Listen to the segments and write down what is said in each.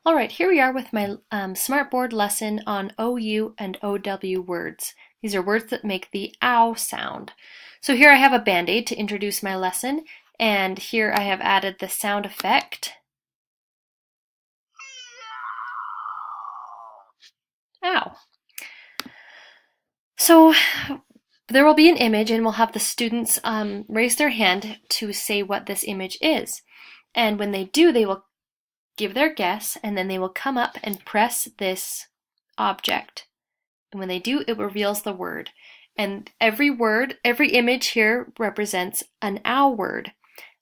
All right, here we are with my Smartboard lesson on OU and OW words. These are words that make the ow sound. So here I have a Band-Aid to introduce my lesson, and here I have added the sound effect. Ow. So there will be an image, and we'll have the students raise their hand to say what this image is. And when they do, they will give their guess, and then they will come up and press this object. And when they do, it reveals the word. And every image here represents an ow word.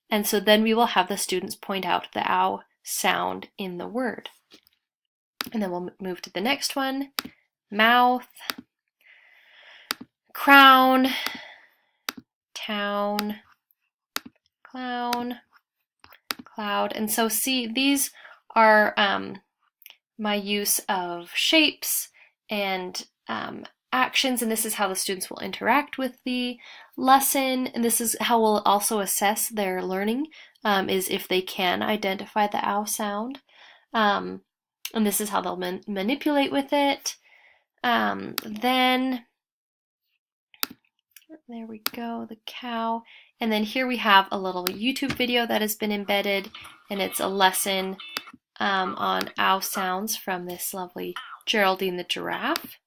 And so then we will have the students point out the ow sound in the word. And then we'll move to the next one. Mouth, crown, town, clown, cloud. And so see, these are my use of shapes and actions, and this is how the students will interact with the lesson, and this is how we'll also assess their learning, is if they can identify the ow sound, and this is how they'll manipulate with it. Then there we go, the cow. And then here we have a little YouTube video that has been embedded, and it's a lesson on ow sounds from this lovely Geraldine the giraffe.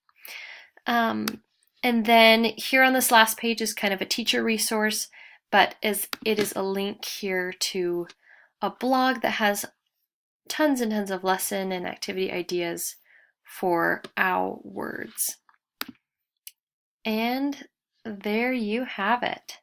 And then here on this last page is kind of a teacher resource, but it is a link here to a blog that has tons and tons of lesson and activity ideas for ow words. And there you have it.